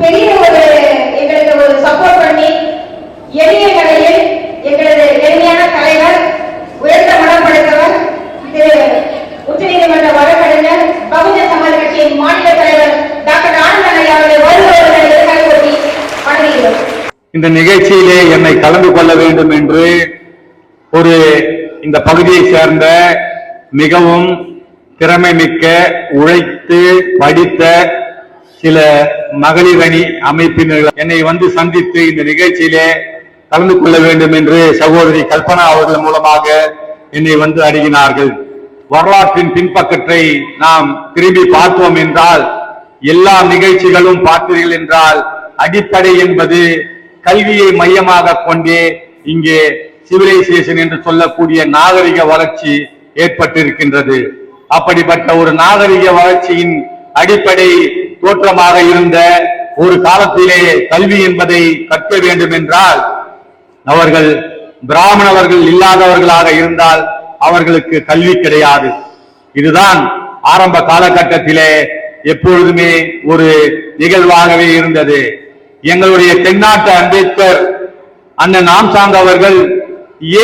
பெரிய ஒரு எங்களுக்கு ஒரு சப்போர்ட் பண்ணி எளிய கலையில் எங்களது எளிமையான தலைவர் உயர்ந்த மனம் படைத்தவர் திரு உச்சநீதிமன்ற வழக்கறிஞர் பகுஜன் சமாஜ் கட்சியின் மாநில தலைவர் டாக்டர் ஆனந்தன் ஐயா அவர்களை வருகிறவர்கள் கைகொட்டி வணங்குகிறோம். இந்த நிகழ்ச்சியிலே என்னை கலந்து கொள்ள வேண்டும் என்று இந்த பகுதியை சேர்ந்த மிகவும் திறமை மிக்க உழைத்து படித்த சில மகளிர் அணி அமைப்பினர்கள் என்னை வந்து சந்தித்து இந்த நிகழ்ச்சியிலே கலந்து கொள்ள வேண்டும் என்று சகோதரி கல்பனா அவர்கள் மூலமாக என்னை வந்து அணுகினார்கள். வரலாற்றின் பின்பக்கத்தை நாம் திரும்பி பார்த்தோம் என்றால், எல்லா நிகழ்ச்சிகளும் பார்த்தீர்கள் என்றால், அடிப்படை என்பது கல்வியை மையமாக கொண்டே இங்கே சிவிலைசேஷன் என்று சொல்லக்கூடிய நாகரிக வளர்ச்சி ஏற்பட்டிருக்கின்றது. அப்படிப்பட்ட ஒரு நாகரிக வளர்ச்சியின் அடிப்படை தோற்றமாக இருந்த ஒரு காலத்திலே கல்வி என்பதை கற்க வேண்டும் என்றால், அவர்கள் பிராமணர்கள் இல்லாதவர்களாக இருந்தால் அவர்களுக்கு கல்வி கிடையாது. இதுதான் ஆரம்ப காலகட்டத்திலே எப்பொழுதுமே ஒரு நிகழ்வாகவே இருந்தது. எங்களுடைய தென்னாட்டு அம்பேத்கர் அண்ணன் ஆம்சாங் அவர்கள்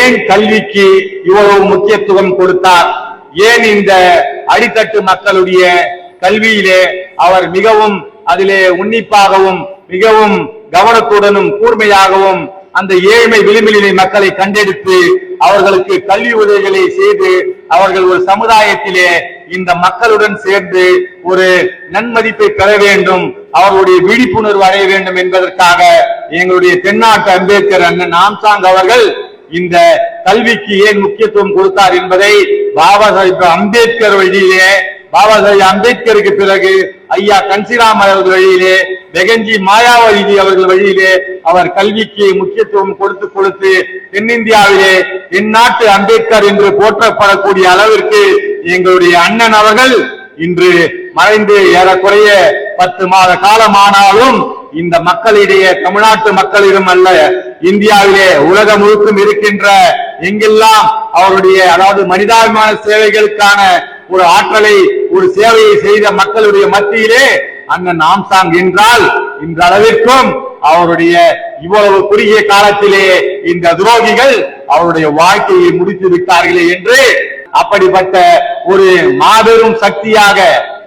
ஏன் கல்விக்கு இவ்வளவு முக்கியத்துவம் கொடுத்தார், ஏன் இந்த அடித்தட்டு மக்களுடைய கல்வியிலே அவர் மிகவும் அதிலே உன்னிப்பாகவும் மிகவும் கவனத்துடனும் கூர்மையாகவும் அந்த ஏழ்மை விளிம்பிலே மக்களை கண்டெடுத்து அவர்களுக்கு கல்வி உதவிகளை செய்து அவர்கள் ஒரு சமுதாயத்திலே இந்த மக்களுடன் சேர்ந்து ஒரு நன்மதிப்பை பெற வேண்டும், அவர்களுடைய விழிப்புணர்வு அடைய வேண்டும் என்பதற்காக எங்களுடைய தென்னாட்டு அம்பேத்கர் அண்ணன் ஆம்சாங் அவர்கள் இந்த கல்விக்கு ஏன் முக்கியத்துவம் கொடுத்தார் என்பதை பாபா சாஹிப் அம்பேத்கர் வழியிலே, பாபா சாஹிப் அம்பேத்கருக்கு பிறகு ஐயா கன்சிராம் அவர்கள் வழியிலே, பெகன்ஜி மாயாவதி அவர்கள் வழியிலே அவர் கல்விக்கு முக்கியத்துவம் கொடுத்து தென்னிந்தியாவிலே தென்னாட்டு அம்பேத்கர் என்று போற்றப்படக்கூடிய அளவிற்கு எங்களுடைய அண்ணன் அவர்கள் இன்று மறைந்து ஏறக்குறைய 10 மாத காலமானாலும் இந்த மக்களிடையே, தமிழ்நாட்டு மக்களிடம் அல்ல, இந்தியாவிலே உலகம் முழுக்கும் இருக்கின்ற எங்கெல்லாம் அவருடைய அதாவது மனிதாபிமான சேவைகளுக்கான ஒரு ஆற்றலை ஒரு சேவையை செய்த மக்களுடைய மத்தியிலே அண்ணன் ஆம்சாங் என்றால் இந்த அளவிற்கும் அவருடைய இவ்வளவு குறுகிய காலத்திலே இந்த துரோகிகள் அவருடைய வாழ்க்கையை முடித்து விட்டார்களே என்று அப்படிப்பட்ட ஒரு மாபெரும் சக்தியாக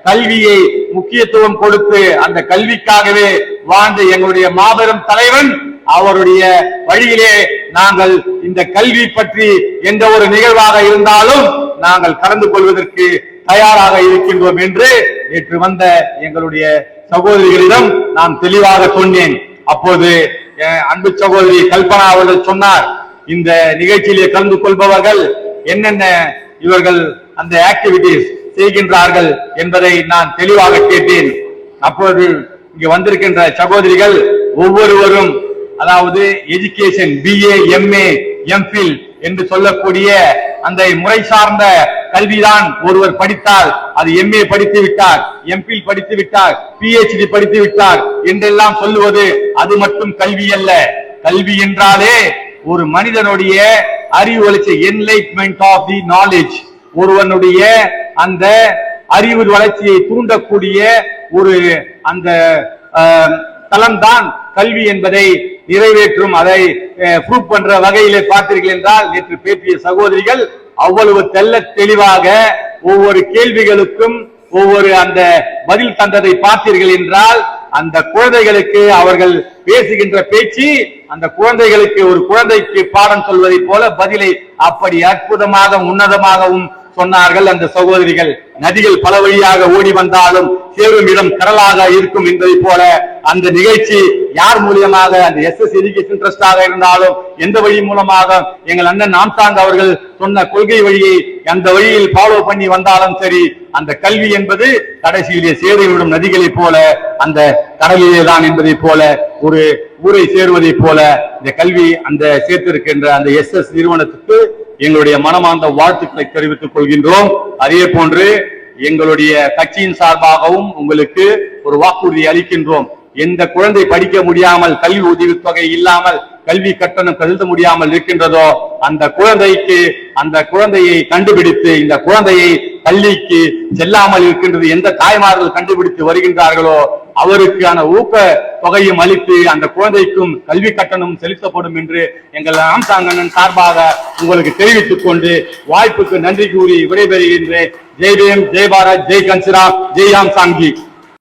கல்வியை முக்கியத்துவம் கொடுத்து அந்த கல்விக்காகவே வாழ்ந்த எங்களுடைய மாபெரும் தலைவன் அவருடைய வழியிலே நாங்கள் இந்த கல்வி பற்றி எந்த ஒரு நிகழ்வாக இருந்தாலும் நாங்கள் கலந்து கொள்வதற்கு தயாராக இருக்கின்றோம் என்று நேற்று வந்த எங்களுடைய சகோதரிகளிடம் நான் தெளிவாக சொன்னேன். அப்போது அன்பு சகோதரி கல்பனா அவர்கள் சொன்னார், இந்த நிகழ்ச்சியிலே கலந்து கொள்பவர்கள் என்னென்ன இவர்கள் அந்த ஆக்டிவிட்டிஸ் செய்கின்றார்கள் என்பதை நான் தெளிவாக கேட்டேன். அப்போது இங்கு வந்திருக்கின்ற சகோதரிகள் ஒவ்வொருவரும் அதாவது எஜுகேஷன் BA MA MPhil என்று சொல்லக்கூடிய அந்த முறை சார்ந்த கல்விதான் ஒருவர் படித்தால் அது MA படித்து விட்டார், MPhil படித்து விட்டார், PhD படித்து விட்டார் என்றெல்லாம் சொல்லுவது அது மட்டும் கல்வி அல்ல. கல்வி என்றாலே ஒரு மனிதனுடைய அறிவு வளர்ச்சி, என்லைட்மெண்ட் ஆஃப் தி நாலேஜ், ஒருவனுடைய அந்த அறிவு வளர்ச்சியை தூண்டக்கூடிய ஒரு அந்த தளம்தான் கல்வி என்பதை நிறைவேற்றும். அதை ப்ரூவ் பண்ற வகையிலே பார்த்தீர்கள் என்றால் நேற்று பேசிய சகோதரிகள் அவ்வளவு தெல்ல தெளிவாக ஒவ்வொரு கேள்விகளுக்கும் ஒவ்வொரு அந்த பதில் தந்ததை பார்த்தீர்கள் என்றால் அந்த குழந்தைகளுக்கு அவர்கள் பேசுகின்ற பேச்சு அந்த குழந்தைகளுக்கு ஒரு குழந்தைக்கு பாடம் சொல்வதை போல பதிலை அப்படி அற்புதமாக உன்னதமாகவும் சொன்னார்கள் அந்த சகோதரிகள். நதிகள் பல வழியாக ஓடி வந்தாலும் சேரும் இடம் கடலாக இருக்கும் என்பதை போல அந்த நிகழ்ச்சி யார் மூலியமாக அந்த SS எஜுகேஷன் ட்ரஸ்டாக இருந்தாலும் எந்த வழி மூலமாக எங்கள் அண்ணன் ஆம்சாங் அவர்கள் சொன்ன கொள்கை வழியை அந்த வழியில் ஃபாலோ பண்ணி வந்தாலும் சரி, அந்த கல்வி என்பது கடைசியிலே சேருவிடும் நதிகளை போல அந்த கடலிலே தான் என்பதை போல ஒரு ஊரை சேருவதை போல இந்த கல்வி அந்த சேர்த்திருக்கின்ற அந்த SS நிறுவனத்துக்கு எங்களுடைய மனமார்ந்த வாழ்த்துக்களை தெரிவித்துக் கொள்கின்றோம். அதே போன்று எங்களுடைய கட்சியின் சார்பாகவும் உங்களுக்கு ஒரு வாக்குறுதி அளிக்கின்றோம். எந்த குழந்தை படிக்க முடியாமல் கல்வி உதவித்தொகை இல்லாமல் கல்வி கட்டணம் செலுத்த முடியாமல் இருக்கின்றதோ அந்த குழந்தையை கண்டுபிடித்து இந்த குழந்தையை பள்ளிக்கு செல்லாமல் இருக்கின்றது எந்த தாய்மார்கள் கண்டுபிடித்து வருகின்றார்களோ அவருக்கான ஊக்க தொகையும் அளித்து அந்த குழந்தைக்கும் கல்வி கட்டணம் செலுத்தப்படும் என்று எங்கள் ஆம்சாங்கண்ணன் சார்பாக உங்களுக்கு தெரிவித்துக் கொண்டு வாய்ப்புக்கு நன்றி கூறி விடைபெறுகின்றேன். ஜெய் பீம், ஜெய் பாரத், ஜெய் கன்சிரா, ஜெய் ஆம்சாங்கி.